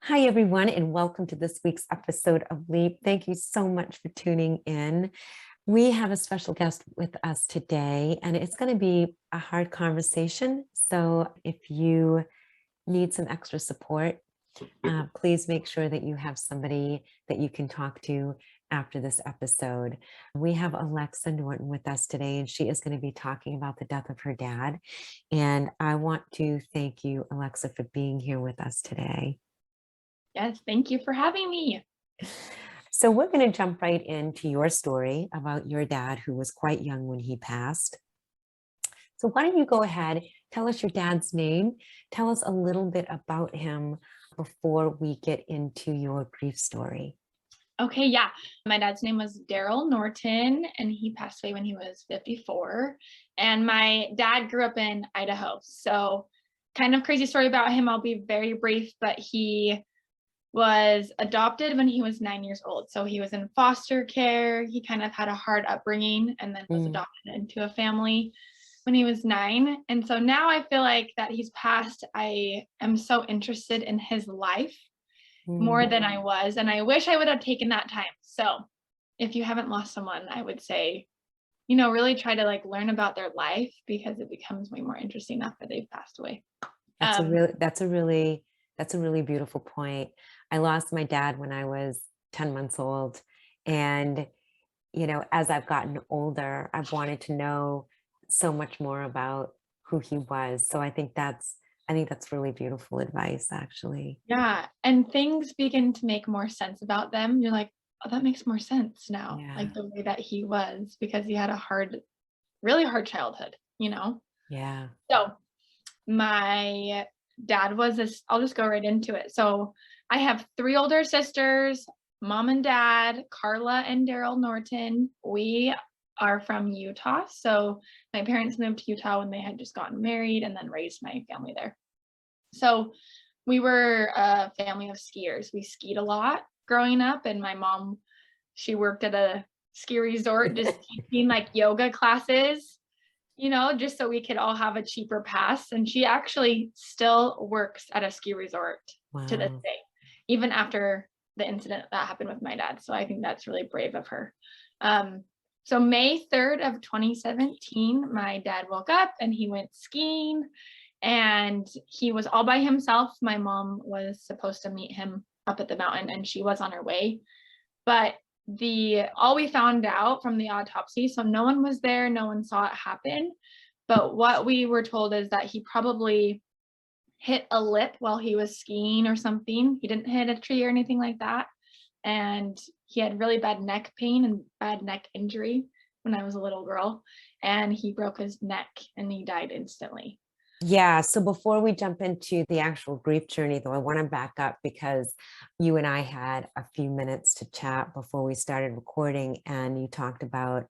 Hi, everyone, and welcome to this week's episode of Leap. Thank you so much for tuning in. We have a special guest with us today, and it's going to be a hard conversation. So if you need some extra support, please make sure that you have somebody that you can talk to after this episode. We have Alexa Norton with us today, and she is going to be talking about the death of her dad. And I want to thank you, Alexa, for being here with us today. Yes, thank you for having me. So we're going to jump right into your story about your dad, who was quite young when he passed. So why don't you go ahead, tell us your dad's name, tell us a little bit about him before we get into your grief story. Okay, yeah. My dad's name was Daryl Norton, and he passed away when he was 54. And my dad grew up in Idaho. So kind of crazy story about him. I'll be very brief, but he was adopted when he was 9 years old. So he was in foster care. He kind of had a hard upbringing and then was adopted into a family when he was 9. And so now I feel like that he's passed, I am so interested in his life more than I was. And I wish I would have taken that time. So if you haven't lost someone, I would say, really try to learn about their life, because it becomes way more interesting after they've passed away. That's a really beautiful point. I lost my dad when I was 10 months old. And, as I've gotten older, I've wanted to know so much more about who he was. So I think that's really beautiful advice, actually. Yeah. And things begin to make more sense about them. You're like, oh, that makes more sense now. Yeah. Like the way that he was, because he had a really hard childhood, Yeah. So my dad was this, I'll just go right into it. So I have 3 older sisters, mom and dad, Carla and Daryl Norton. We are from Utah. So my parents moved to Utah when they had just gotten married and then raised my family there. So we were a family of skiers. We skied a lot growing up, and my mom, she worked at a ski resort just teaching yoga classes, just so we could all have a cheaper pass. And she actually still works at a ski resort to this day, even after the incident that happened with my dad. So I think that's really brave of her. So May 3rd of 2017, my dad woke up and he went skiing, and he was all by himself. My mom was supposed to meet him up at the mountain, and she was on her way. But all we found out from the autopsy, so no one was there, no one saw it happen, but what we were told is that he probably hit a lip while he was skiing or something. He didn't hit a tree or anything like that. And he had really bad neck pain and bad neck injury when I was a little girl, and he broke his neck and he died instantly. Yeah. So before we jump into the actual grief journey, though, I want to back up because you and I had a few minutes to chat before we started recording, and you talked about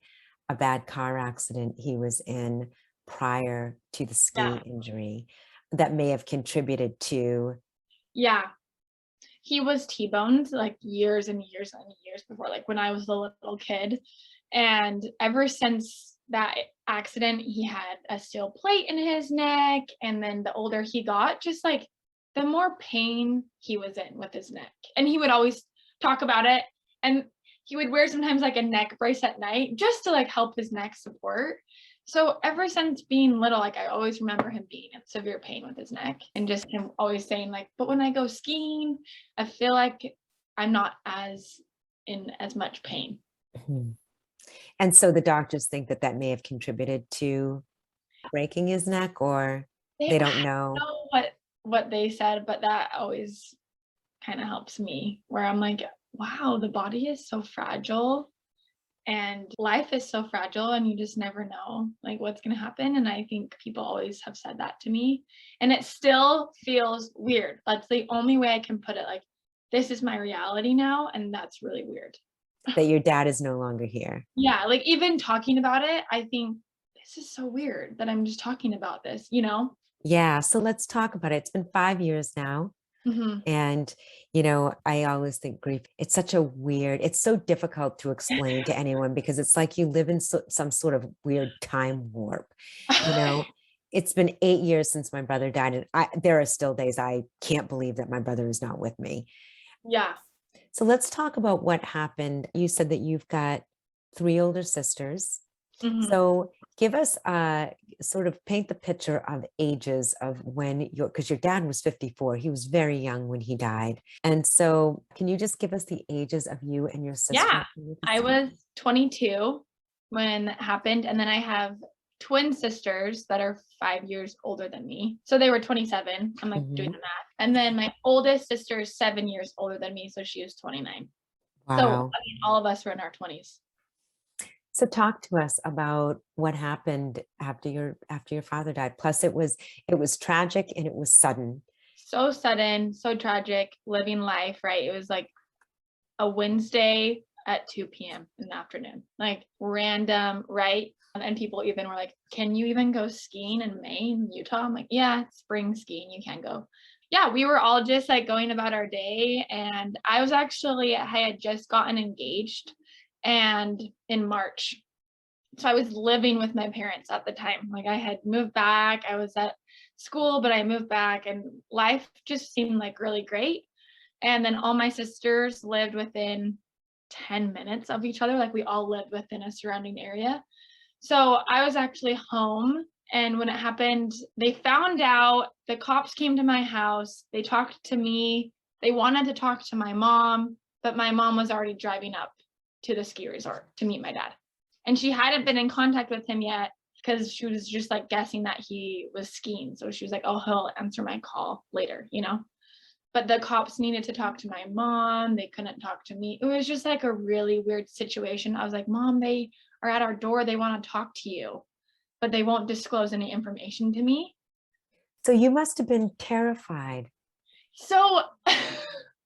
a bad car accident he was in prior to the ski injury that may have contributed to. Yeah. He was T-boned years and years and years before, when I was a little kid. And ever since that accident, he had a steel plate in his neck. And then the older he got, just the more pain he was in with his neck. And he would always talk about it. And he would wear sometimes a neck brace at night just to help his neck support. So ever since being little, I always remember him being in severe pain with his neck, and just him always saying but when I go skiing, I feel like I'm not in as much pain. And so the doctors think that may have contributed to breaking his neck, or they don't know. I don't know what they said, but that always kind of helps me, where I'm like, wow, the body is so fragile. And life is so fragile, and you just never know what's going to happen. And I think people always have said that to me, and it still feels weird. That's the only way I can put it. This is my reality now, and that's really weird. That your dad is no longer here. Yeah, even talking about it, I think this is so weird that I'm just talking about this, Yeah, so let's talk about it. It's been 5 years now. And, I always think grief, it's so difficult to explain to anyone, because it's like you live in some sort of weird time warp. it's been 8 years since my brother died. And there are still days I can't believe that my brother is not with me. Yeah. So let's talk about what happened. You said that you've got 3 older sisters. Mhm. So give us sort of paint the picture of ages of when because your dad was 54. He was very young when he died. And so can you just give us the ages of you and your sister? Yeah. I was 22 when that happened. And then I have twin sisters that are 5 years older than me. So they were 27. I'm like doing Mhm. the math. And then my oldest sister is 7 years older than me. So she was 29. So I Wow. mean, all of us were in our 20s. So talk to us about what happened after your father died. Plus it was tragic and it was sudden. So sudden, so tragic, living life, right? It was like a Wednesday at 2 p.m. in the afternoon, like random, right? And people even were like, can you even go skiing in May in Utah? I'm like, yeah, it's spring skiing, you can go. Yeah, we were all just like going about our day. And I had just gotten engaged and in March. So I was living with my parents at the time. Like I had moved back. I was at school, but I moved back and life just seemed like really great. And then all my sisters lived within 10 minutes of each other. Like we all lived within a surrounding area. So I was actually home. And when it happened, they found out, the cops came to my house. They talked to me. They wanted to talk to my mom, but my mom was already driving up to the ski resort to meet my dad. And she hadn't been in contact with him yet because she was just like guessing that he was skiing. So she was like, oh, he'll answer my call later, you know? But the cops needed to talk to my mom. They couldn't talk to me. It was just like a really weird situation. I was like, Mom, they are at our door. They want to talk to you, but they won't disclose any information to me. So you must have been terrified. So,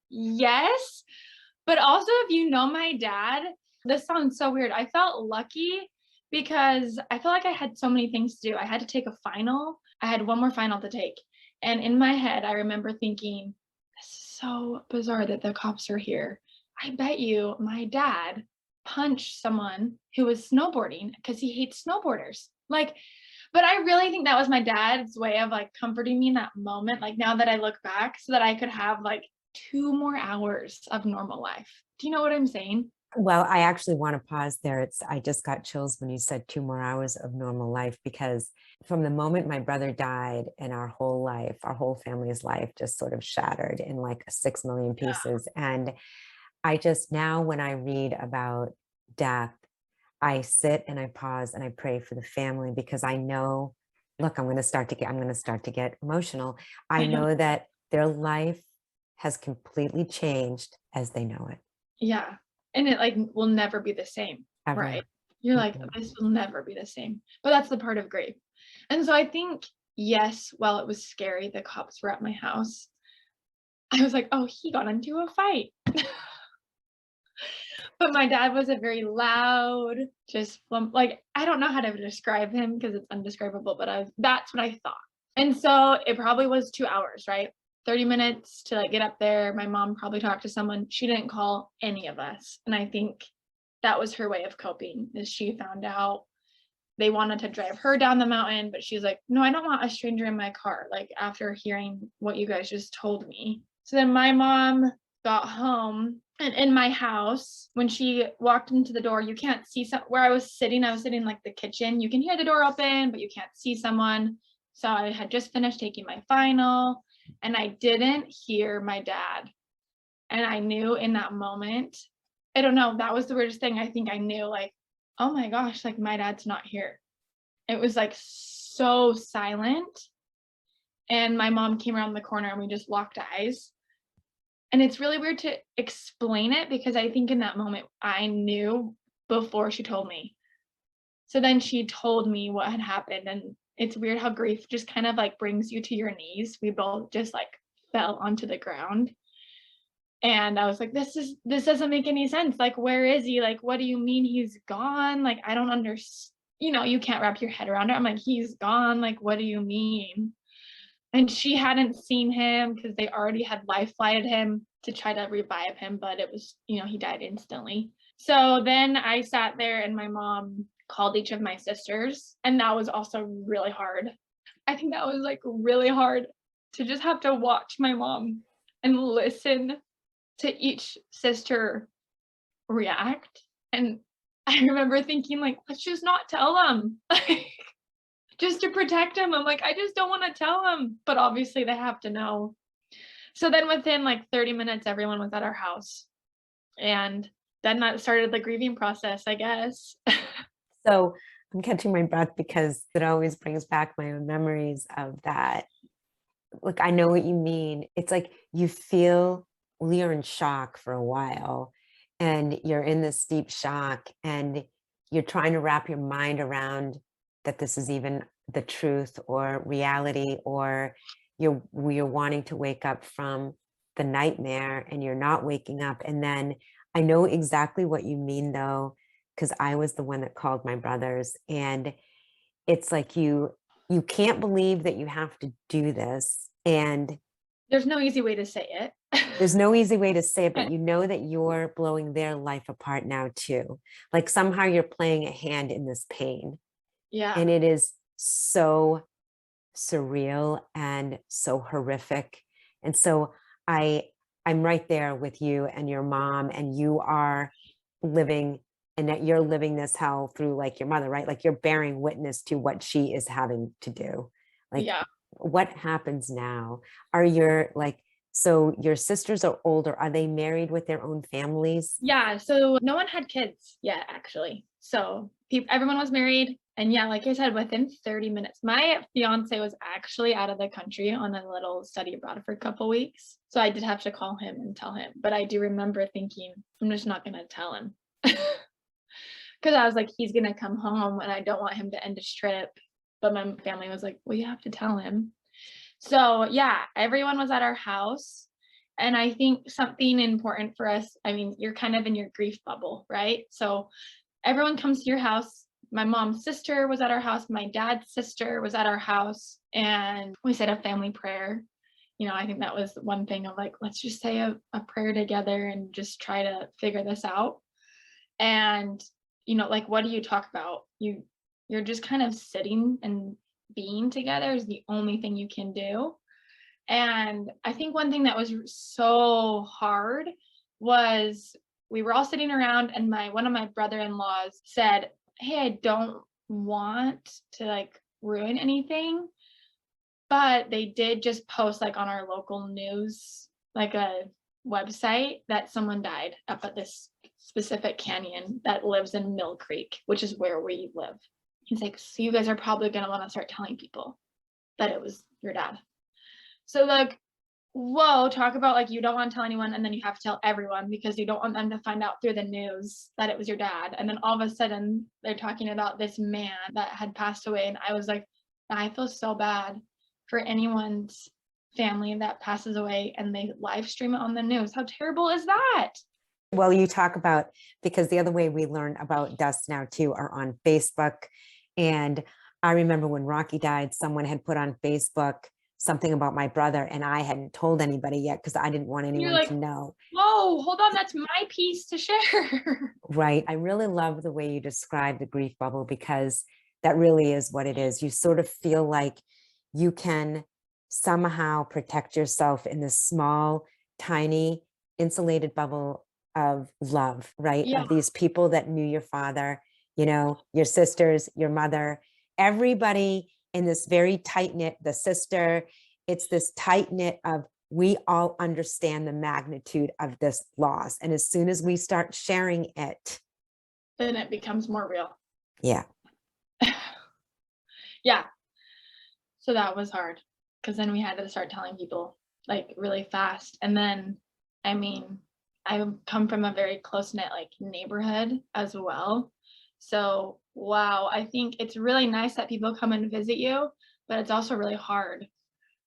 yes. But also, if you know my dad, this sounds so weird. I felt lucky because I felt like I had so many things to do. I had to take a final. I had one more final to take. And in my head, I remember thinking, this is so bizarre that the cops are here. I bet you my dad punched someone who was snowboarding because he hates snowboarders. Like, but I really think that was my dad's way of like comforting me in that moment. Like now that I look back, so that I could have like 2 more hours of normal life. Do you know what I'm saying? Well, I actually want to pause there. I just got chills when you said 2 more hours of normal life, because from the moment my brother died and our whole life, our whole family's life just sort of shattered in like 6 million pieces. And I just now, when I read about death, I sit and I pause and I pray for the family, because I know, look, I'm going to start to get emotional. I I know. know that their life has completely changed as they know it, Yeah. And it like will never be the same. Right. ever. You're like, Mm-mm. this will never be the same. But that's the part of grief. And so I think, yes, while it was scary, the cops were at my house. I was like, oh, he got into a fight. But my dad was a very loud, just like I don't know how to describe him because it's undescribable, but that's what I thought. And so it probably was 2 hours, right? 30 minutes to like get up there. My mom probably talked to someone. She didn't call any of us. And I think that was her way of coping, is she found out they wanted to drive her down the mountain, but she's like, no, I don't want a stranger in my car, like after hearing what you guys just told me. So then my mom got home, and in my house, when she walked into the door, you can't see where I was sitting like the kitchen. You can hear the door open, but you can't see someone. So I had just finished taking my final and I didn't hear my dad. And I knew in that moment, I don't know, that was the weirdest thing. I think I knew, like, oh my gosh, like my dad's not here. It was like so silent. And my mom came around the corner and we just locked eyes. And it's really weird to explain it because I think in that moment I knew before she told me. So then she told me what had happened. And it's weird how grief just kind of like brings you to your knees. We both just like fell onto the ground. And I was like, this doesn't make any sense. Like, where is he? Like, what do you mean he's gone? Like, I don't understand. You know, you can't wrap your head around it. I'm like, he's gone. Like, what do you mean? And she hadn't seen him because they already had life flighted him to try to revive him, but it was, you know, he died instantly. So then I sat there and my mom called each of my sisters, and that was also really hard. I think that was like really hard to just have to watch my mom and listen to each sister react. And I remember thinking like, let's just not tell them. Just to protect them. I'm like, I just don't want to tell them. But obviously they have to know. So then within like 30 minutes, everyone was at our house. And then that started the grieving process, I guess. So I'm catching my breath because it always brings back my own memories of that. Look, I know what you mean. It's like you feel, well, you're in shock for a while and you're in this deep shock and you're trying to wrap your mind around that this is even the truth or reality, or you're wanting to wake up from the nightmare and you're not waking up. And then I know exactly what you mean though, because I was the one that called my brothers, and it's like you can't believe that you have to do this, and There's no easy way to say it. there's no easy way to say it, but you know that you're blowing their life apart now too. Like somehow you're playing a hand in this pain, Yeah. and it is so surreal and so horrific. And so I I'm right there with you and your mom, and you are living, and that you're living this hell through like your mother, right? Like you're bearing witness to what she is having to do. Like Yeah. what happens now? Are your like, so your sisters are older, are they married with their own families? Yeah. So no one had kids yet, actually. So everyone was married. And yeah, like I said, within 30 minutes, my fiance was actually out of the country on a little study abroad for a couple weeks. So I did have to call him and tell him. But I do remember thinking, I'm just not going to tell him. Because I was like, he's going to come home and I don't want him to end his trip. But my family was like, well, you have to tell him. So yeah, everyone was at our house. And I think something important for us, I mean, you're kind of in your grief bubble, right? So everyone comes to your house. My mom's sister was at our house. My dad's sister was at our house. And we said a family prayer. You know, I think that was one thing of like, let's just say a prayer together and just try to figure this out. And, you know, like, what do you talk about? You're just kind of sitting and being together is the only thing you can do. And I think one thing that was so hard was we were all sitting around and one of my brother-in-laws said, hey, I don't want to like ruin anything, but they did just post like on our local news, like a website, that someone died up at this specific canyon that lives in Mill Creek, which is where we live. He's like, so you guys are probably going to want to start telling people that it was your dad. So like, whoa, talk about like you don't want to tell anyone and then you have to tell everyone because you don't want them to find out through the news that it was your dad. And then all of a sudden they're talking about this man that had passed away. And I was like, I feel so bad for anyone's family that passes away and they live stream it on the news. How terrible is that? Well, you talk about, because the other way we learn about deaths now too are on Facebook. And I remember when Rocky died, someone had put on Facebook something about my brother, and I hadn't told anybody yet because I didn't want You're anyone like, to know. whoa, hold on, that's my piece to share. Right. I really love the way you describe the grief bubble, because that really is what it is. You sort of feel like you can somehow protect yourself in this small, tiny, insulated bubble of love, right? Yeah. Of these people that knew your father, you know, your sisters, your mother, everybody in this very tight knit, the sister, it's this tight knit of, we all understand the magnitude of this loss. And as soon as we start sharing it, Then it becomes more real. yeah. Yeah. So that was hard because then we had to start telling people like really fast. And then, I mean, I come from a very close knit like neighborhood as well. So, wow, I think it's really nice that people come and visit you, but it's also really hard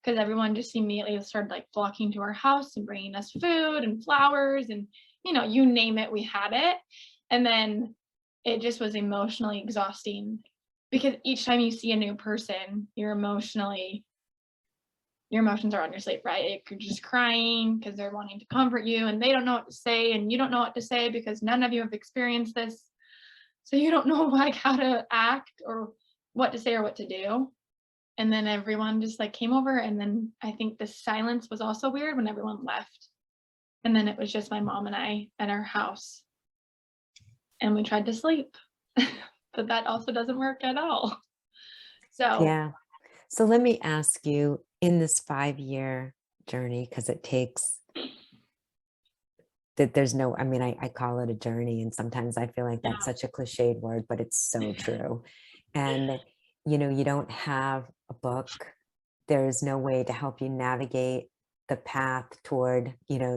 because everyone just immediately started like flocking to our house and bringing us food and flowers and, you know, you name it, we had it. And then it just was emotionally exhausting because each time you see a new person, your emotions are on your sleeve, right? You're just crying because they're wanting to comfort you and they don't know what to say and you don't know what to say because none of you have experienced this. So you don't know like how to act or what to say or what to do. And then everyone just like came over, and then I think the silence was also weird when everyone left. And then it was just my mom and I at our house, and we tried to sleep. But that also doesn't work at all. So, Yeah. So let me ask you, in this 5-year journey, because it takes that, there's no, I mean, I call it a journey, and sometimes I feel like that's yeah. such a cliched word, but it's so true. And, you don't have a book. There's no way to help you navigate the path toward,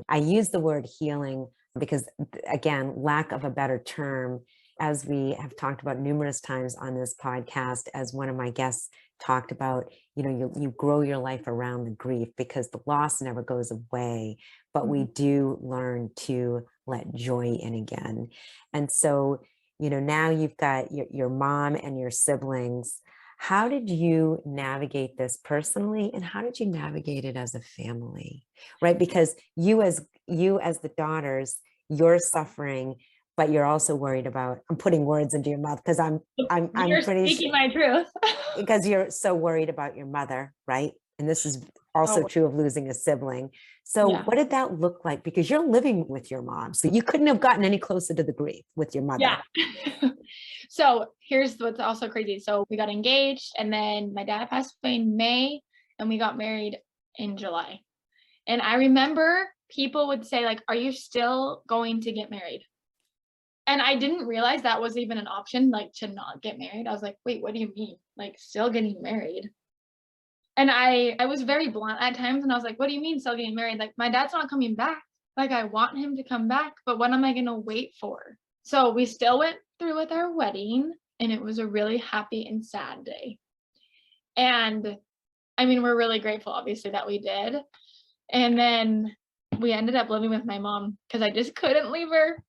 I use the word healing because, again, lack of a better term, as we have talked about numerous times on this podcast, as one of my guests talked about, you grow your life around the grief because the loss never goes away, but we Mhm. do learn to let joy in again. And so, now you've got your mom and your siblings. How did you navigate this personally, and how did you navigate it as a family? Right? Because you as the daughters, you're suffering, but you're also worried about, I'm putting words into your mouth because I'm You're pretty speaking my truth. because you're so worried about your mother, right? And this is also Oh, true of losing a sibling. So yeah. what did that look like? Because you're living with your mom, so you couldn't have gotten any closer to the grief with your Yeah. mother. So here's what's also crazy. So we got engaged, and then my dad passed away in May, and we got married in July. And I remember people would say, like, "Are you still going to get married?" And I didn't realize that was even an option, like, to not get married. I was like, "Wait, what do you mean? Like, still getting married?" And I was very blunt at times, and I was like, "What do you mean still getting married? Like, my dad's not coming back. Like, I want him to come back, but what am I gonna wait for?" So we still went through with our wedding, and it was a really happy and sad day. And I mean, we're really grateful, obviously, that we did. And then we ended up living with my mom because I just couldn't leave her.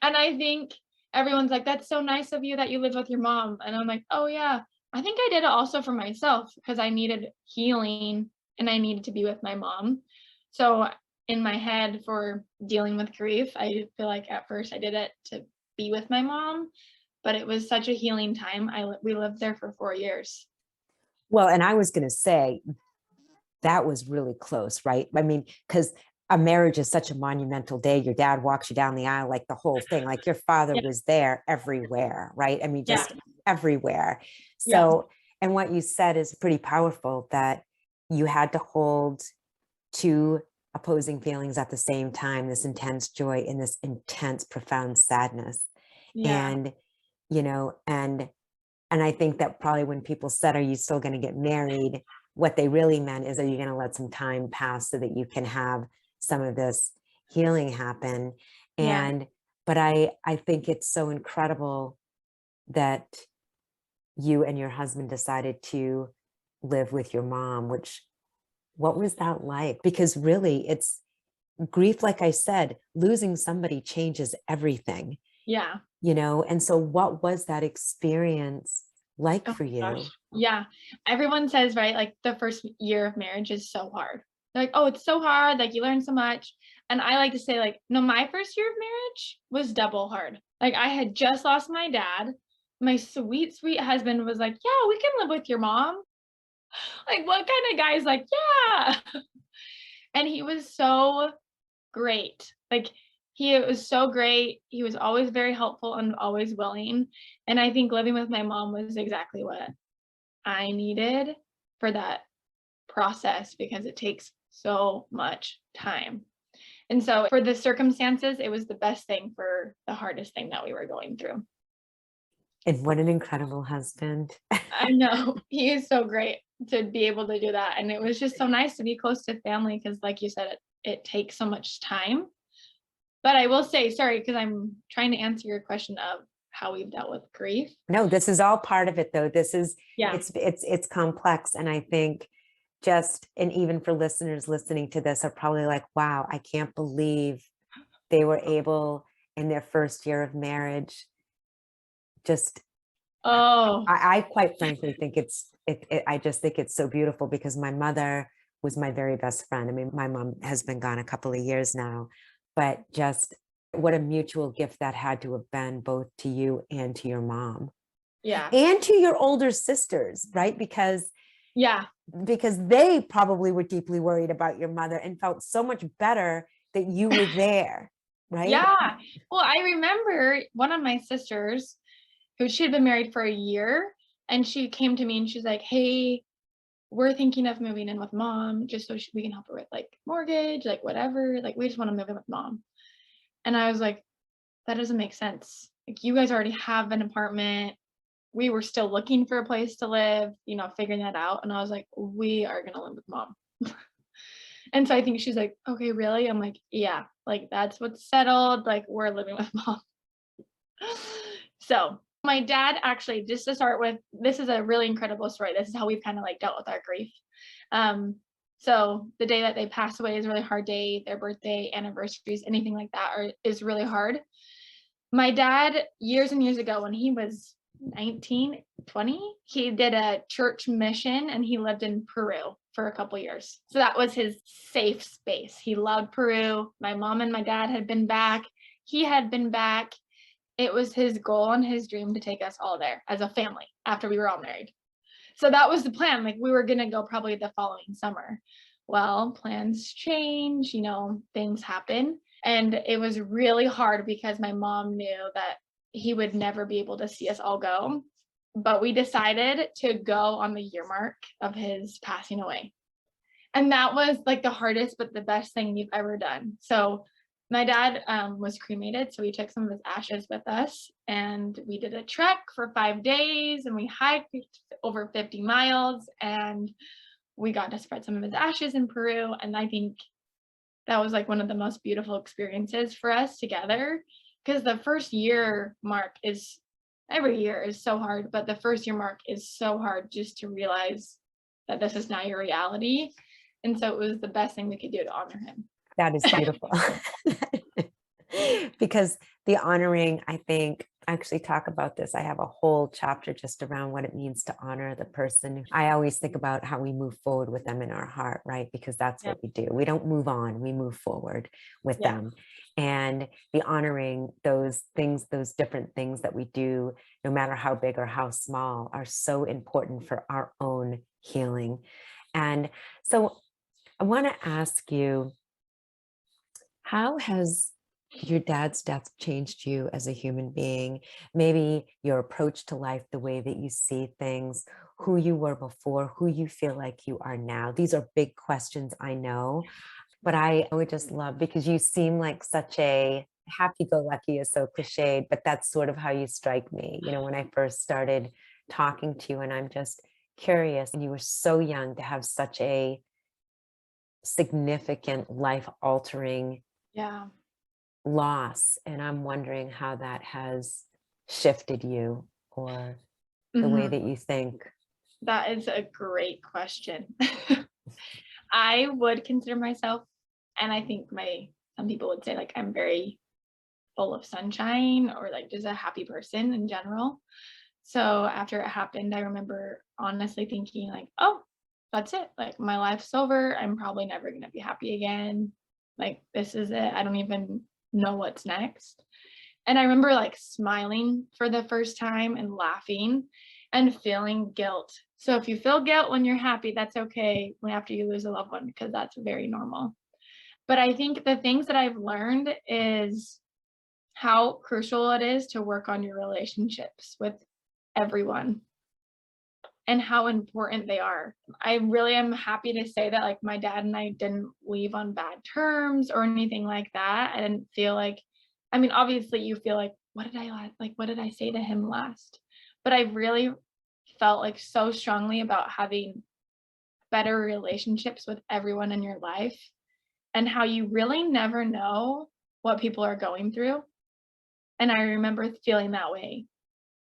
And I think everyone's like, "That's so nice of you that you live with your mom." And I'm like, "Oh, yeah. I think I did it also for myself because I needed healing and I needed to be with my mom." So, in my head, for dealing with grief, I feel like at first I did it to be with my mom, but it was such a healing time. We lived there for 4 years. Well, and I was going to say that was really close, right? I mean, because a marriage is such a monumental day. Your dad walks you down the aisle, like the whole thing, like your father Yeah, was there everywhere, right? I mean, yeah, just everywhere. yeah, So, and what you said is pretty powerful, that you had to hold two opposing feelings at the same time, this intense joy and this intense, profound sadness. yeah, And, you know, and and I think that probably when people said, "Are you still going to get married?" what they really meant is, are you going to let some time pass so that you can have some of this healing happen? yeah. And, but I think it's so incredible that you and your husband decided to live with your mom, which, what was that like? Because really, it's grief, like I said, losing somebody changes everything, Yeah. and so what was that experience like Oh for my gosh. you? Yeah. Everyone says, right, like the first year of marriage is so hard. They're like, "Oh, it's so hard, like you learn so much." And I like to say, like, no, my first year of marriage was double hard. Like I had just lost my dad. My sweet, sweet husband was like, "Yeah, we can live with your mom." Like, what kind of guy is like, "Yeah." And he was so great. Like, he was so great. He was always very helpful and always willing. And I think living with my mom was exactly what I needed for that process because it takes so much time. And so for the circumstances, it was the best thing for the hardest thing that we were going through. And what an incredible husband. I know. He is so great to be able to do that. And it was just so nice to be close to family because, like you said, it takes so much time. But I will say, sorry, because I'm trying to answer your question of how we've dealt with grief. No, this is all part of it, though. This is, Yeah. it's complex. And I think just, and even for listeners listening to this are probably like, wow, I can't believe they were able in their first year of marriage. Just, Oh, I quite frankly think I just think it's so beautiful because my mother was my very best friend. I mean, my mom has been gone a couple of years now, but just what a mutual gift that had to have been both to you and to your mom. Yeah. And to your older sisters, right? Because Yeah. they probably were deeply worried about your mother and felt so much better that you were there, right? Yeah. Well, I remember one of my sisters who she had been married for a year, and she came to me and she's like, "Hey, we're thinking of moving in with mom just so we can help her with like mortgage, like whatever. Like we just want to move in with mom." And I was like, "That doesn't make sense. Like you guys already have an apartment. We were still looking for a place to live, figuring that out." And I was like, "We are gonna live with mom." And so I think she's like, "Okay, really?" I'm like, "Yeah, like that's what's settled. Like we're living with mom." So my dad actually, just to start with, this is a really incredible story. This is how we've kind of like dealt with our grief. Um, so the day that they pass away is a really hard day. Their birthday, anniversaries, anything like that is really hard. My dad, years and years ago, when he was 19, 20, he did a church mission and he lived in Peru for a couple years. So that was his safe space. He loved Peru. My mom and my dad had been back. He had been back. It was his goal and his dream to take us all there as a family after we were all married. So that was the plan. Like we were going to go probably the following summer. Well, plans change, things happen. And it was really hard because my mom knew that he would never be able to see us all go. But we decided to go on the year mark of his passing away. And that was like the hardest, but the best thing we've ever done. So my dad was cremated, so we took some of his ashes with us, and we did a trek for 5 days, and we hiked over 50 miles, and we got to spread some of his ashes in Peru. And I think that was like one of the most beautiful experiences for us together, because the first year mark is, every year is so hard, but the first year mark is so hard just to realize that this is now your reality. And so it was the best thing we could do to honor him. That is beautiful. Because the honoring, I think, I actually talk about this. I have a whole chapter just around what it means to honor the person. I always think about how we move forward with them in our heart, right? Because that's what we do. We don't move on, we move forward with them. And the honoring those things, those different things that we do, no matter how big or how small, are so important for our own healing. And so I want to ask you, how has your dad's death changed you as a human being? Maybe your approach to life, the way that you see things, who you were before, who you feel like you are now. These are big questions, I know, but I would just love, because you seem like such a happy-go-lucky, is so cliched, but that's sort of how you strike me. When I first started talking to you, and I'm just curious, and you were so young to have such a significant life-altering loss, and I'm wondering how that has shifted you, or the way that you think. That is a great question. I would consider myself, and I think some people would say like I'm very full of sunshine, or like just a happy person in general. So after it happened, I remember honestly thinking like, oh, that's it. Like my life's over. I'm probably never going to be happy again. Like this is it. I don't even know what's next. And I remember like smiling for the first time and laughing and feeling guilt. So if you feel guilt when you're happy, that's okay after you lose a loved one, because that's very normal. But I think the things that I've learned is how crucial it is to work on your relationships with everyone and how important they are. I really am happy to say that like my dad and I didn't leave on bad terms or anything like that. I didn't feel like, I mean, obviously you feel like, what did I say to him last? But I really felt like so strongly about having better relationships with everyone in your life, and how you really never know what people are going through. And I remember feeling that way,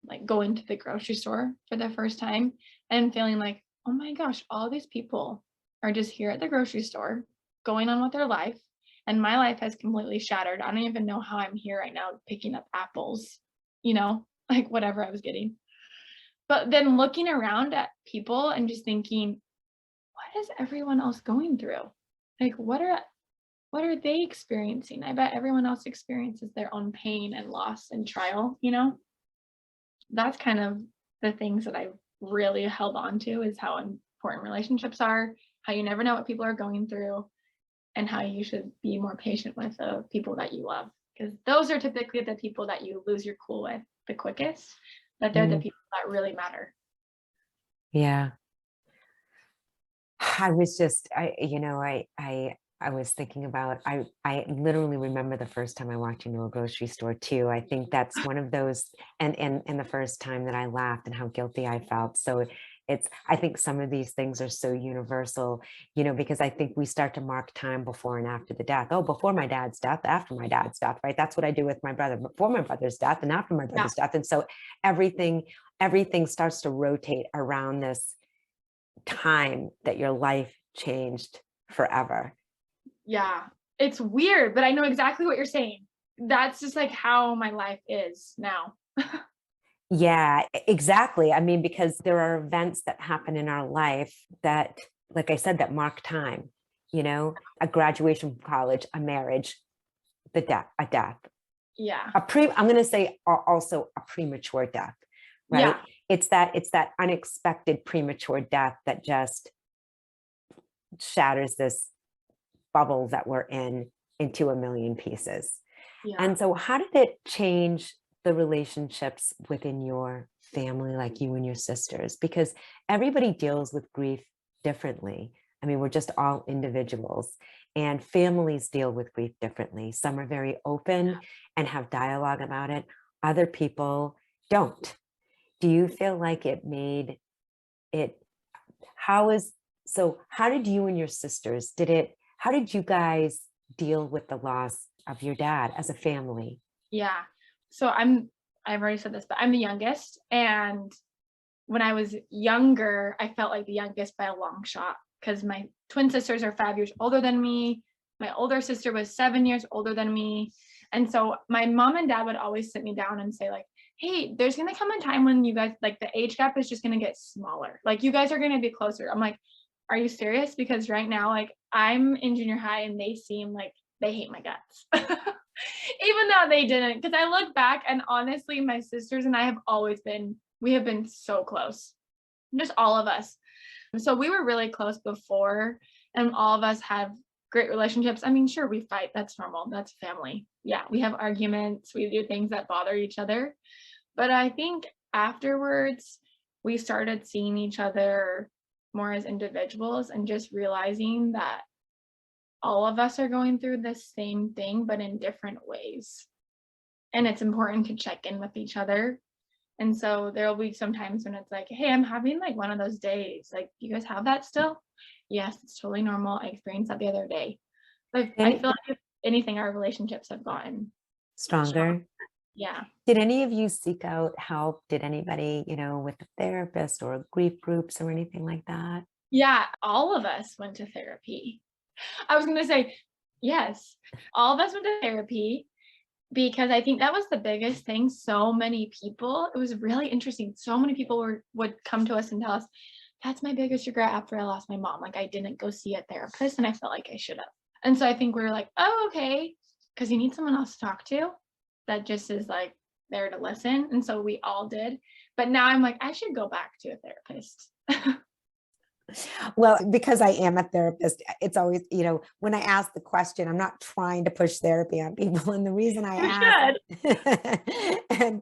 like going to the grocery store for the first time and feeling like, oh my gosh, all these people are just here at the grocery store going on with their life. And my life has completely shattered. I don't even know how I'm here right now picking up apples, like whatever I was getting. But then looking around at people and just thinking, what is everyone else going through? Like, what are they experiencing? I bet everyone else experiences their own pain and loss and trial. That's kind of the things that I really held on to is how important relationships are, how you never know what people are going through, and how you should be more patient with the people that you love. Because those are typically the people that you lose your cool with the quickest, but they're the Mm, people that really matter. yeah. I was just, I was thinking about, I literally remember the first time I walked into a grocery store too. I think that's one of those, and the first time that I laughed and how guilty I felt. So I think some of these things are so universal, because I think we start to mark time before and after the death. Oh, before my dad's death, after my dad's death, right? That's what I do with my brother, before my brother's death and after my Yeah. brother's death. And so everything starts to rotate around this time that your life changed forever. Yeah. It's weird, but I know exactly what you're saying. That's just like how my life is now. Yeah, exactly. I mean, because there are events that happen in our life that, like I said, that mark time, a graduation from college, a marriage, a death, Yeah. I'm going to say also a premature death, right? Yeah. It's that unexpected premature death that just shatters this bubble that we're in into a million pieces. Yeah. And so how did it change the relationships within your family, like you and your sisters? Because everybody deals with grief differently. I mean, we're just all individuals, and families deal with grief differently. Some are very open and have dialogue about it. Other people don't. Do you feel like it made it, how is, so how did you and your sisters, how did you guys deal with the loss of your dad as a family? Yeah. So I've already said this, but I'm the youngest. And when I was younger, I felt like the youngest by a long shot because my twin sisters are 5 years older than me. My older sister was 7 years older than me. And so my mom and dad would always sit me down and say, like, hey, there's going to come a time when you guys, like, the age gap is just going to get smaller. Like, you guys are going to be closer. I'm like, are you serious? Because right now, like, I'm in junior high and they seem like they hate my guts. Even though they didn't. Because I look back and honestly, my sisters and I we have been so close. Just all of us. So we were really close before, and all of us have great relationships. I mean, sure, we fight. That's normal. That's family. Yeah, we have arguments. We do things that bother each other. But I think afterwards, we started seeing each other more as individuals and just realizing that all of us are going through the same thing, but in different ways. And it's important to check in with each other. And so there'll be some times when it's like, hey, I'm having like one of those days. Like, do you guys have that still? Yes, it's totally normal. I experienced that the other day. But I Any feel like if anything, our relationships have gotten strong. stronger? Yeah. Did any of you seek out help? Did anybody, with a therapist or grief groups or anything like that? Yeah. All of us went to therapy. I was going to say, yes, all of us went to therapy because I think that was the biggest thing. So many people, it was really interesting. So many people would come to us and tell us, that's my biggest regret after I lost my mom. Like, I didn't go see a therapist and I felt like I should have. And so I think we were like, oh, okay. Because you need someone else to talk to that just is like there to listen. And so we all did. But now I'm like, I should go back to a therapist. Well, because I am a therapist, it's always, when I ask the question, I'm not trying to push therapy on people. And the reason I You ask, should.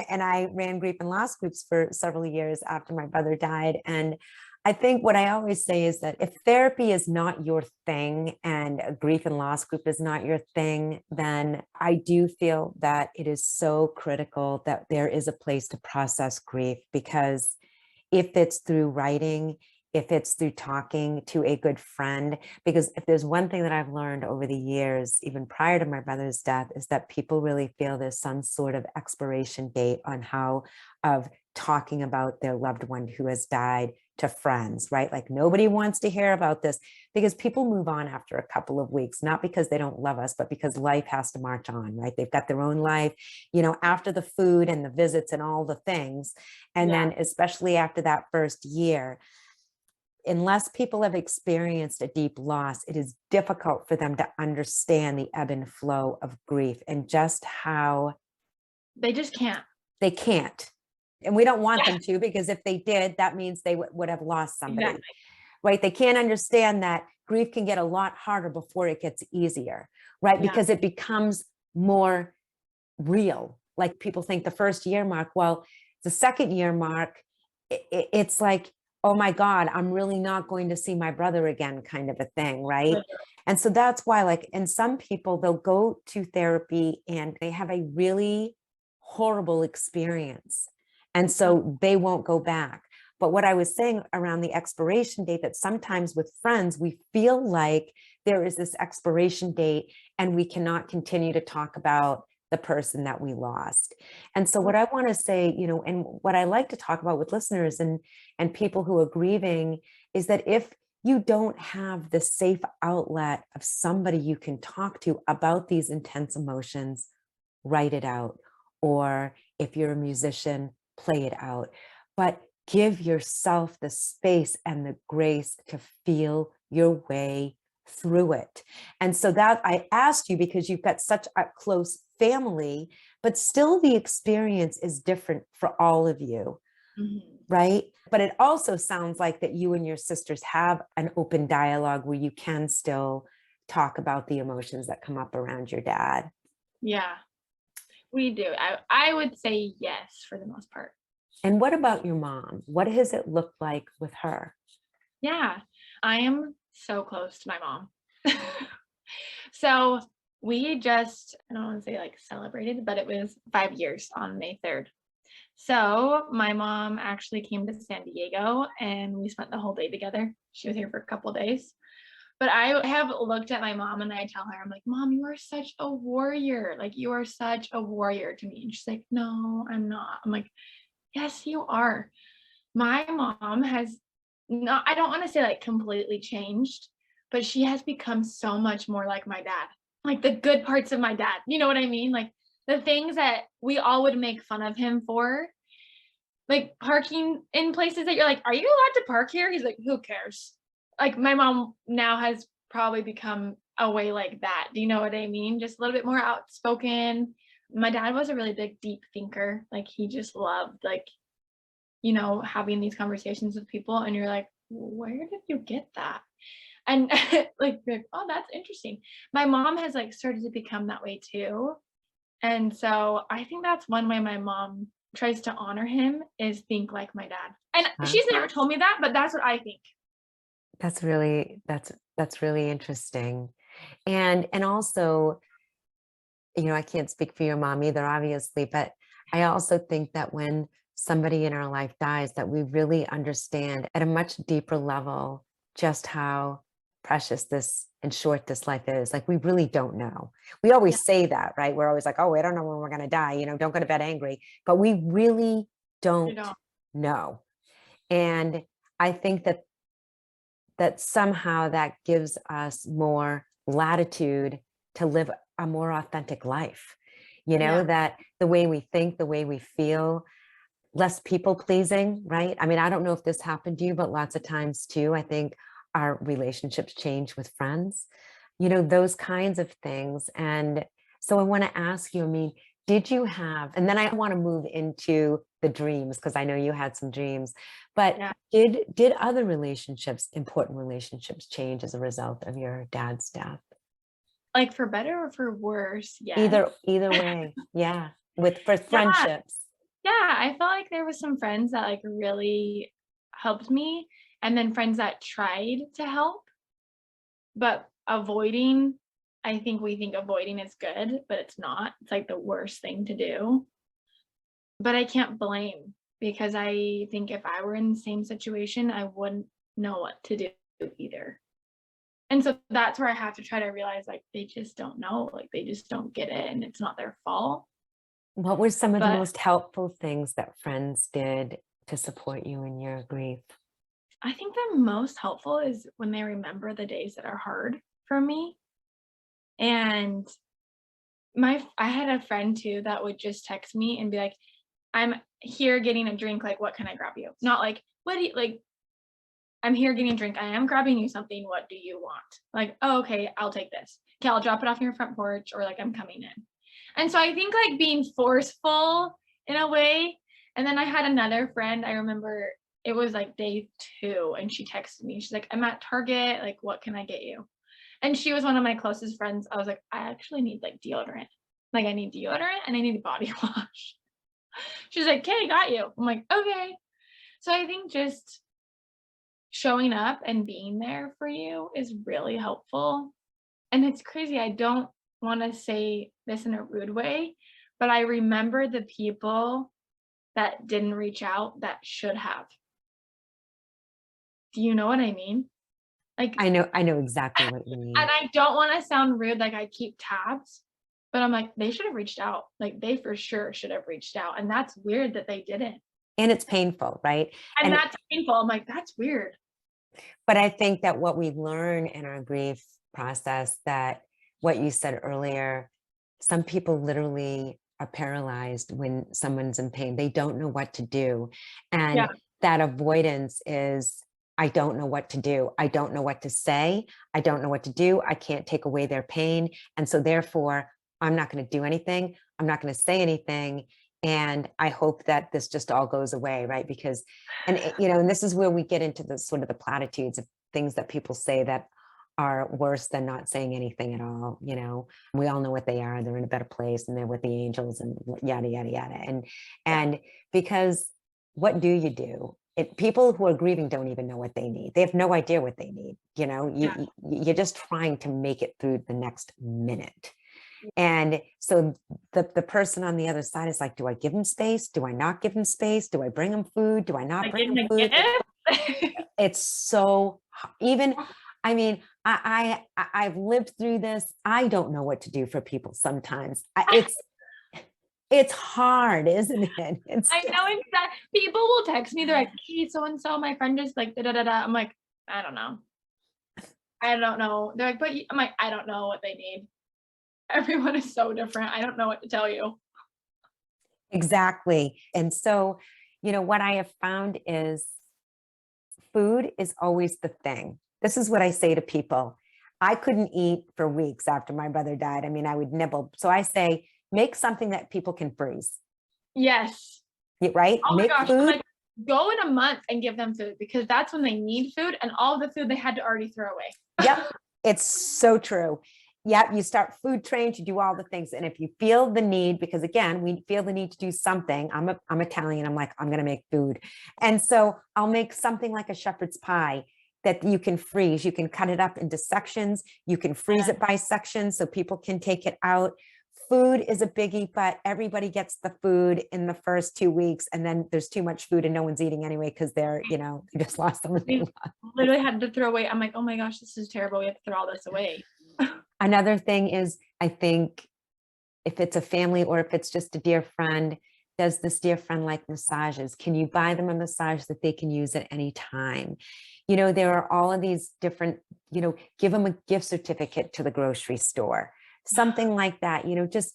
and I ran grief and loss groups for several years after my brother died. And I think what I always say is that if therapy is not your thing and a grief and loss group is not your thing, then I do feel that it is so critical that there is a place to process grief, because if it's through writing, if it's through talking to a good friend, because if there's one thing that I've learned over the years, even prior to my brother's death, is that people really feel there's some sort of expiration date on how of talking about their loved one who has died to friends, right? Like, nobody wants to hear about this because people move on after a couple of weeks, not because they don't love us, but because life has to march on, right? They've got their own life, after the food and the visits and all the things. And Yeah. then especially after that first year, unless people have experienced a deep loss, it is difficult for them to understand the ebb and flow of grief and just how They just can't. they can't. And we don't want Yeah, them to, because if they did, that means they would have lost somebody, exactly. right? They can't understand that grief can get a lot harder before it gets easier, right? Yeah. Because it becomes more real. Like people think the first year mark, well, the second year mark, it's like, oh my God, I'm really not going to see my brother again, kind of a thing, right? Literally. And so that's why, like, and some people, they'll go to therapy and they have a really horrible experience. And so they won't go back. But what I was saying around the expiration date, that sometimes with friends, we feel like there is this expiration date and we cannot continue to talk about the person that we lost. And so what I want to say, you know, and what I like to talk about with listeners and people who are grieving is that if you don't have the safe outlet of somebody you can talk to about these intense emotions, write it out. Or if you're a musician, play it out. But give yourself the space and the grace to feel your way through it. And so that I asked you because you've got such a close family, but still the experience is different for all of you, Mhm. right? But it also sounds like that you and your sisters have an open dialogue where you can still talk about the emotions that come up around your dad. Yeah, we do. I would say yes for the most part. And what about your mom? What has it looked like with her? Yeah, I am so close to my mom. So we just, I don't want to say like celebrated, but it was 5 years on May 3rd. So my mom actually came to San Diego and we spent the whole day together. She was here for a couple of days. But I have looked at my mom and I tell her, I'm like, Mom, you are such a warrior. Like, you are such a warrior to me. And she's like, No, I'm not. I'm like, Yes, you are. My mom has not, I don't want to say like completely changed, but she has become so much more like my dad. Like the good parts of my dad. You know what I mean? Like the things that we all would make fun of him for, like parking in places that you're like, are you allowed to park here? He's like, who cares? Like my mom now has probably become a way like that. Do you know what I mean? Just a little bit more outspoken. My dad was a really big, deep thinker. Like he just loved like, having these conversations with people and you're like, where did you get that? And like, you're like, oh, that's interesting. My mom has like started to become that way too. And so I think that's one way my mom tries to honor him is think like my dad. And Huh? she's never told me that, but that's what I think. That's really interesting. And also, you know, I can't speak for your mom either, obviously, but I also think that when somebody in our life dies, that we really understand at a much deeper level just how precious this and short this life is. Like we really don't know. We Yeah, always say that, right? We're always like, oh, we don't know when we're going to die, you know, don't go to bed angry, but we really you don't know. know. And I think that somehow that gives us more latitude to live a more authentic life. You know, Yeah. that the way we think, the way we feel, less people pleasing, right? I mean, I don't know if this happened to you, but lots of times too, I think our relationships change with friends, you know, those kinds of things. And so I want to ask you, I mean, did you have, and then I want to move into the dreams because I know you had some dreams, but Yeah. did other relationships, important relationships, change as a result of your dad's death? Like for better or for worse, yes. Either way. Yeah. With for Yeah. friendships. Yeah. I felt like there was some friends that like really helped me and then friends that tried to help, but avoiding, I think we think avoiding is good, but it's not. It's like the worst thing to do. But I can't blame because I think if I were in the same situation, I wouldn't know what to do either. And so that's where I have to try to realize like they just don't know, like they just don't get it and it's not their fault. What were some of the But most helpful things that friends did to support you in your grief? I think the most helpful is when they remember the days that are hard for me. And I had a friend too that would just text me and be like, I'm here getting a drink, like what can I grab you? Not like, what do you like I'm here getting a drink. I am grabbing you something. What do you want? Like, oh, okay, I'll take this. Okay, I'll drop it off in your front porch or like I'm coming in. And so I think like being forceful in a way And then I had another friend, I remember it was like day 2 and she texted me. She's like, "I'm at Target, like, what can I get you?" And she was one of my closest friends. I was like, "I actually need, like, deodorant. Like, I need deodorant and I need a body wash." She's like, "Okay, got you." I'm like, "Okay." So I think just showing up and being there for you is really helpful. And it's crazy, I don't wanna say this in a rude way, but I remember the people that didn't reach out that should have. Do you know what I mean? Like, I know exactly what you and mean. I don't wanna sound rude, like I keep tabs, but I'm like, they should have reached out. Like, they for sure should have reached out, and that's weird that they didn't. And it's painful, right? And And that's painful. I'm like, "That's weird." but I think that what we learn in our grief process, that what you said earlier, some people literally are paralyzed when someone's in pain. They don't know what to do. Yeah, And that avoidance is, I don't know what to do. I don't know what to say. I don't know what to do. I can't take away their pain. And so therefore, I'm not going to do anything. I'm not going to say anything. And I hope that this just all goes away, right? Because, and and this is where we get into the sort of the platitudes of things that people say that are worse than not saying anything at all. We all know what they are. They're in a better place and they're with the angels and yada yada yada. And yeah, and because what do you do? People who are grieving don't even know what they need. They have no idea what they need. yeah. You're just trying to make it through the next minute. And so the person on the other side is like, do I give them space? Do I not give them space? Do I bring them food? Do I not Like, bring getting them a food? gift? It's so even, I mean, I've lived through this. I don't know what to do for people sometimes. It's hard, isn't it? It's I just know exactly. People will text me, they're like, "Hey, so and so, my friend just like da da da da." I'm like, "I don't know. I don't know." They're like, "But I'm like, "I don't know what they need." Everyone is so different. I don't know what to tell you. exactly. And so, what I have found is food is always the thing. This is what I say to people. I couldn't eat for weeks after my brother died. I mean, I would nibble. So I say, make something that people can freeze, Yes. right? Oh my Make gosh. I'm food. like, go in a month and give them food because that's when they need food and all the food they had to already throw away. Yep. It's so true. Yep. You start food trains, you do all the things. And if you feel the need, because again, we feel the need to do something. I'm Italian. I'm like, I'm going to make food. And so I'll make something like a shepherd's pie that you can freeze. You can cut it up into sections. You can freeze it by sections so people can take it out. Food is a biggie, but everybody gets the food in the first 2 weeks. And then there's too much food and no one's eating anyway because they just lost We something. literally had to throw away. I'm like, "Oh my gosh, this is terrible. We have to throw all this away." Another thing is, I think if it's a family or if it's just a dear friend, does this dear friend like massages? Can you buy them a massage that they can use at any time? There are all of these different, give them a gift certificate to the grocery store, something like that, just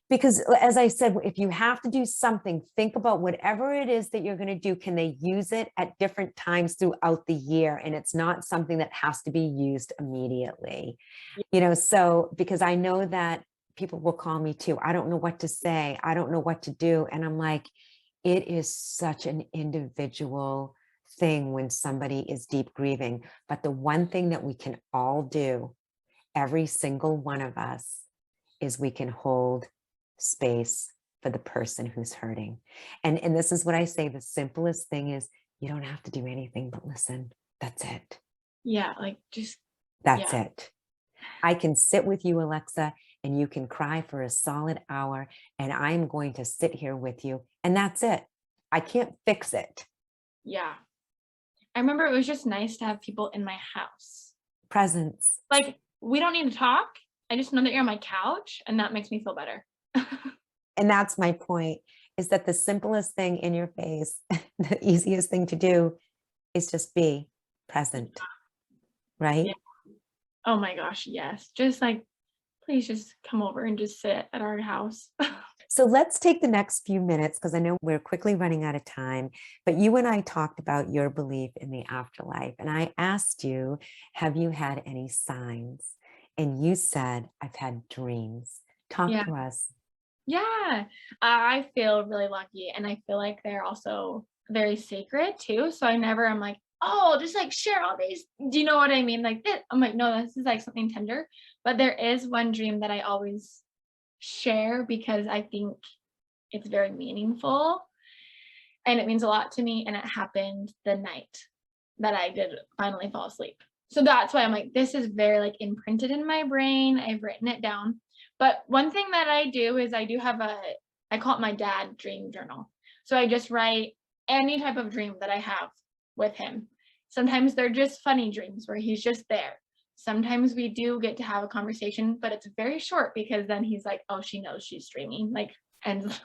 because as I said, if you have to do something, think about whatever it is that you're going to do. Can they use it at different times throughout the year? And it's not something that has to be used immediately. So because I know that people will call me too. I don't know what to say. I don't know what to do. And I'm like, it is such an individual thing when somebody is deep grieving. But the one thing that we can all do, every single one of us, is we can hold space for the person who's hurting. And this is what I say, the simplest thing is you don't have to do anything but listen. That's it. Yeah, like just That's yeah. it. I can sit with you, Alexa, and you can cry for a solid hour, and I'm going to sit here with you. And that's it. I can't fix it. Yeah. I remember it was just nice to have people in my house. Presence. Like, we don't need to talk. I just know that you're on my couch, and that makes me feel better. And that's my point, is that the simplest thing in your face, the easiest thing to do is just be present, right? Yeah. Oh my gosh, yes. Just like, please just come over and just sit at our house. So let's take the next few minutes because I know we're quickly running out of time. But you and I talked about your belief in the afterlife. And I asked you, have you had any signs? And you said, I've had dreams. Talk Yeah. to us. Yeah, I feel really lucky, and I feel like they're also very sacred too. So I never am like, oh, just like share all these. Do you know what I mean? Like this. I'm like, no, this is like something tender. But there is one dream that I always share because I think it's very meaningful and it means a lot to me. And it happened the night that I did finally fall asleep. So that's why I'm like, this is very like imprinted in my brain. I've written it down. But one thing that I do is I do have I call it my dad dream journal. So I just write any type of dream that I have with him. Sometimes they're just funny dreams where he's just there. Sometimes we do get to have a conversation, but it's very short because then he's like, oh, she knows she's dreaming, like ends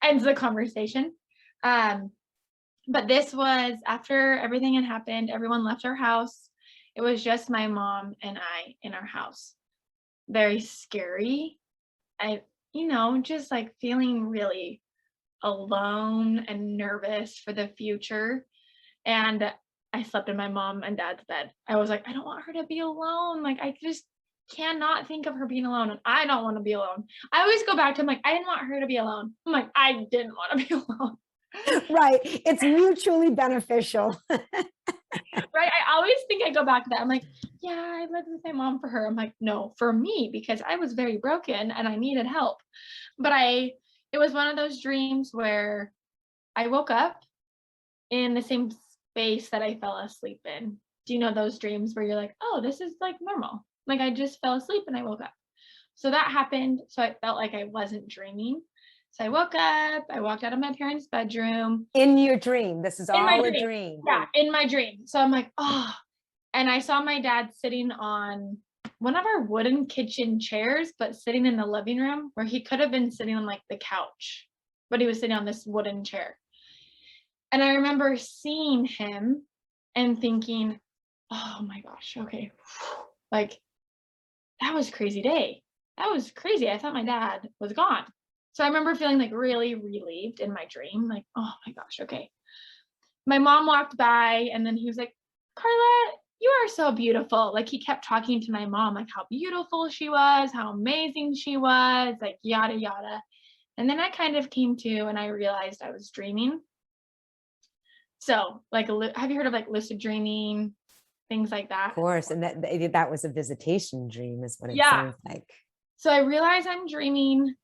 ends the conversation. Um, but this was after everything had happened, everyone left our house. It was just my mom and I in our house. Very scary. I, just like feeling really alone and nervous for the future. And I slept in my mom and dad's bed. I was like, I don't want her to be alone. Like, I just cannot think of her being alone. And I don't want to be alone. I always go back to, I'm like, I didn't want her to be alone. I'm like, I didn't want to be alone. Right. It's mutually beneficial. Right? I always think I go back to that. I'm like, yeah, I lived with my mom for her. I'm like, no, for me, because I was very broken and I needed help. But it was one of those dreams where I woke up in the same space that I fell asleep in. Do you know those dreams where you're like, oh, this is like normal? Like I just fell asleep and I woke up. So that happened. So I felt like I wasn't dreaming. So I woke up, I walked out of my parents' bedroom. In your dream. This is In my all a dream. dream. Yeah, in my dream. So I'm like, oh, and I saw my dad sitting on one of our wooden kitchen chairs, but sitting in the living room where he could have been sitting on like the couch, but he was sitting on this wooden chair. And I remember seeing him and thinking, oh my gosh, okay. Like that was a crazy day. That was crazy. I thought my dad was gone. So I remember feeling like really relieved in my dream, like, oh my gosh, okay. My mom walked by and then he was like, Carla, you are so beautiful. Like he kept talking to my mom, like how beautiful she was, how amazing she was, like yada, yada. And then I kind of came to and I realized I was dreaming. So like, have you heard of like lucid dreaming, things like Of that? course. And that was a visitation dream is what it Yeah. sounds like. So I realize I'm dreaming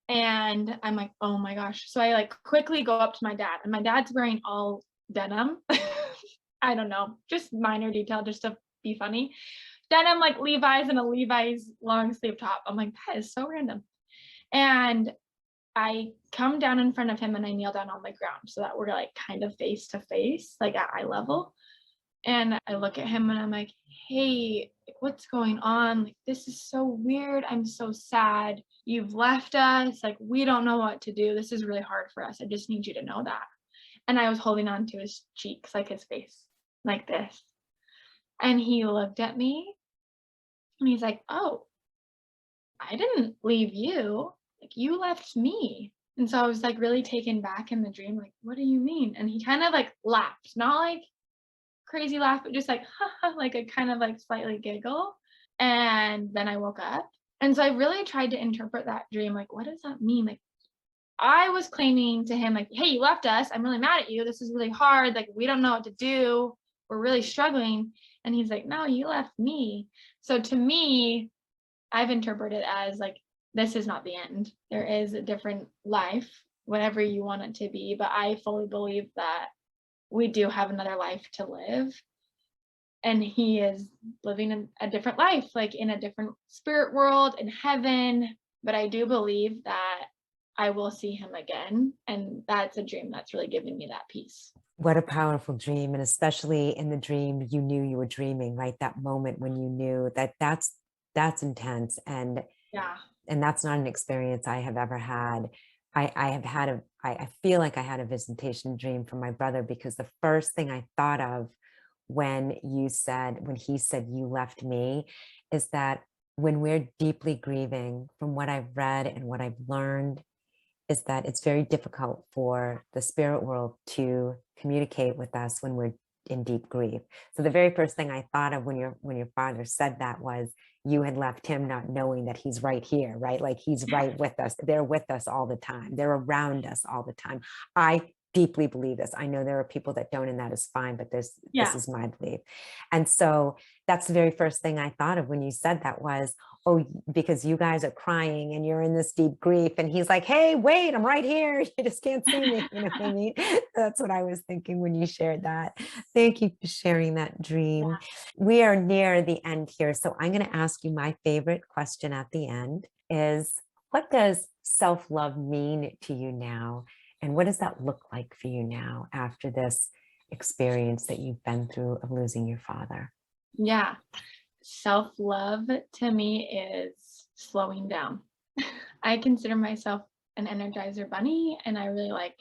and I'm like, oh my gosh. So I like quickly go up to my dad and my dad's wearing all denim. I don't know, just minor detail just to be funny. Denim like Levi's and a Levi's long sleeve top. I'm like, that is so random. And I come down in front of him and I kneel down on the ground so that we're like kind of face to face, like at eye level. And I look at him and I'm like, hey, like, what's going on? Like, this is so weird. I'm so sad. You've left us. Like, we don't know what to do. This is really hard for us. I just need you to know that. And I was holding on to his cheeks, like his face, like this. And he looked at me and he's like, oh, I didn't leave you. Like, you left me. And so I was like really taken back in the dream, like, what do you mean? And he kind of like laughed, not like crazy laugh, but just like, like a kind of like slightly giggle. And then I woke up. And so I really tried to interpret that dream. Like, what does that mean? Like, I was claiming to him, like, hey, you left us. I'm really mad at you. This is really hard. Like, we don't know what to do. We're really struggling. And he's like, no, you left me. So to me, I've interpreted it as like, this is not the end. There is a different life, whatever you want it to be. But I fully believe that we do have another life to live. And he is living a different life, like in a different spirit world, in heaven. But I do believe that I will see him again. And that's a dream that's really giving me that peace. What a powerful dream. And especially in the dream, you knew you were dreaming, right? That moment when you knew that's intense. Yeah. And that's not an experience I have ever had. I have had I feel like I had a visitation dream from my brother because the first thing I thought of when he said you left me is that when we're deeply grieving, from what I've read and what I've learned, is that it's very difficult for the spirit world to communicate with us when we're in deep grief. So the very first thing I thought of when your father said that was, you had left him not knowing that he's right here, right? Like he's right with us. They're with us all the time. They're around us all the time. I deeply believe this. I know there are people that don't, and that is fine, but this is my belief. And so that's the very first thing I thought of when you said that was, oh, because you guys are crying and you're in this deep grief. And he's like, hey, wait, I'm right here. You just can't see me. You know what I mean? That's what I was thinking when you shared that. Thank you for sharing that dream. Yeah. We are near the end here. So I'm going to ask you my favorite question at the end is, what does self-love mean to you now? And what does that look like for you now after this experience that you've been through of losing your father? Yeah. Self-love to me is slowing down. I consider myself an energizer bunny, and I really like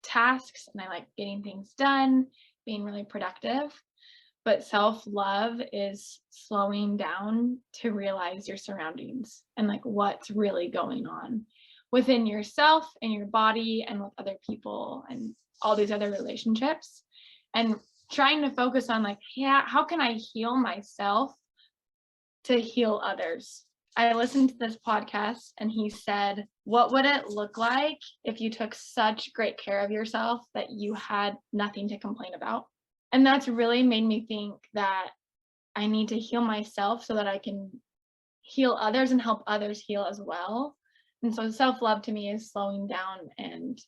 tasks and I like getting things done, being really productive. But self-love is slowing down to realize your surroundings and like what's really going on within yourself and your body and with other people and all these other relationships, and trying to focus on like, yeah, how can I heal myself to heal others? I listened to this podcast and he said, what would it look like if you took such great care of yourself that you had nothing to complain about? And that's really made me think that I need to heal myself so that I can heal others and help others heal as well. And so self-love to me is slowing down and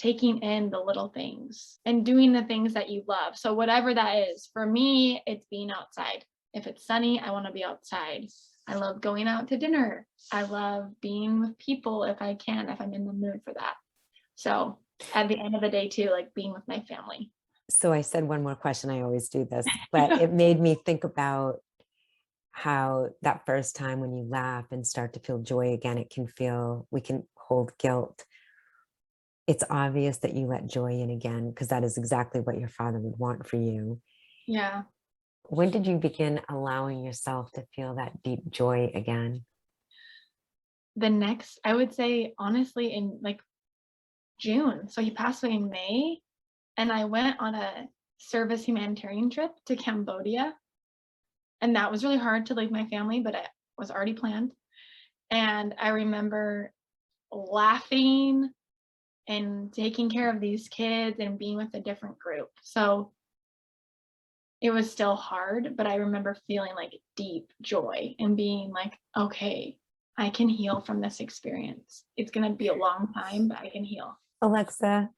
taking in the little things and doing the things that you love. So whatever that is, for me, it's being outside. If it's sunny, I want to be outside. I love going out to dinner. I love being with people if I can, if I'm in the mood for that. So at the end of the day too, like being with my family. So I said one more question. I always do this, but it made me think about how that first time when you laugh and start to feel joy again, we can hold guilt. It's obvious that you let joy in again, because that is exactly what your father would want for you. Yeah. When did you begin allowing yourself to feel that deep joy again? I would say, honestly, in like June. So he passed away in May, and I went on a service humanitarian trip to Cambodia. And that was really hard to leave my family, but it was already planned. And I remember laughing and taking care of these kids and being with a different group. So it was still hard, but I remember feeling like deep joy and being like, okay, I can heal from this experience. It's going to be a long time, but I can heal. Alexa,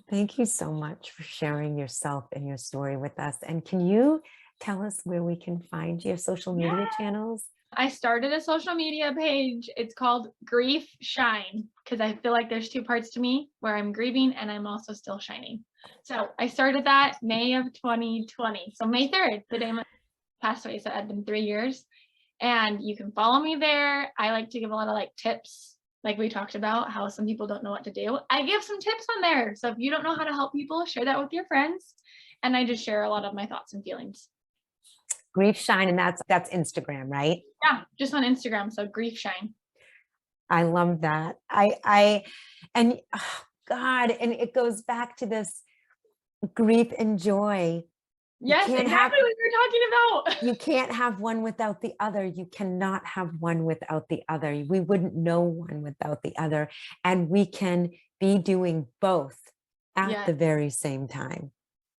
thank you so much for sharing yourself and your story with us. And can you tell us where we can find your social media channels? I started a social media page. It's called Grief Shine, because I feel like there's two parts to me where I'm grieving and I'm also still shining. So I started that May of 2020. So May 3rd, the day my passed away. So it had been 3 years. And you can follow me there. I like to give a lot of like tips, like we talked about, how some people don't know what to do. I give some tips on there. So if you don't know how to help people, share that with your friends. And I just share a lot of my thoughts and feelings. Grief Shine, and that's Instagram, right? Yeah, just on Instagram. So Grief Shine. I love that. And oh God, and it goes back to this grief and joy. Yes, exactly what you're talking about. You can't have one without the other. You cannot have one without the other. We wouldn't know one without the other. And we can be doing both at the very same time.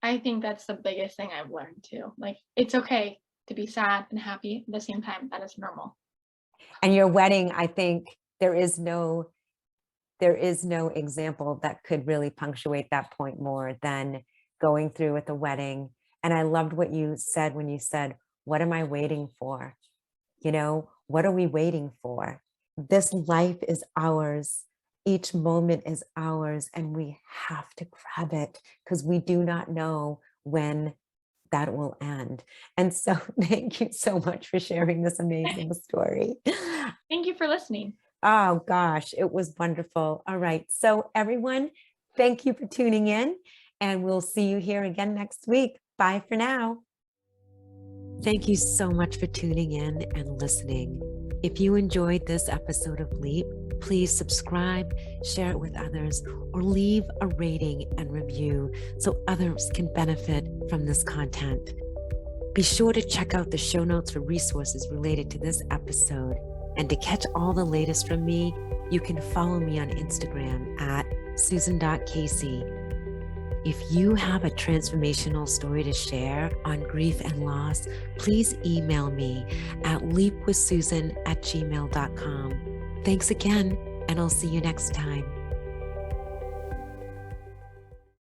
I think that's the biggest thing I've learned too. Like, it's okay to be sad and happy at the same time. That is normal. And your wedding, I think there is no example that could really punctuate that point more than going through with a wedding. And I loved what you said when you said, what am I waiting for? You know, what are we waiting for? This life is ours. Each moment is ours, and we have to grab it because we do not know when that will end. And so thank you so much for sharing this amazing story. Thank you for listening. Oh gosh, it was wonderful. All right. So everyone, thank you for tuning in, and we'll see you here again next week. Bye for now. Thank you so much for tuning in and listening. If you enjoyed this episode of Leap, please subscribe, share it with others, or leave a rating and review so others can benefit from this content. Be sure to check out the show notes for resources related to this episode. And to catch all the latest from me, you can follow me on Instagram at susan.casey. If you have a transformational story to share on grief and loss, please email me at leapwithsusan@gmail.com. Thanks again, and I'll see you next time.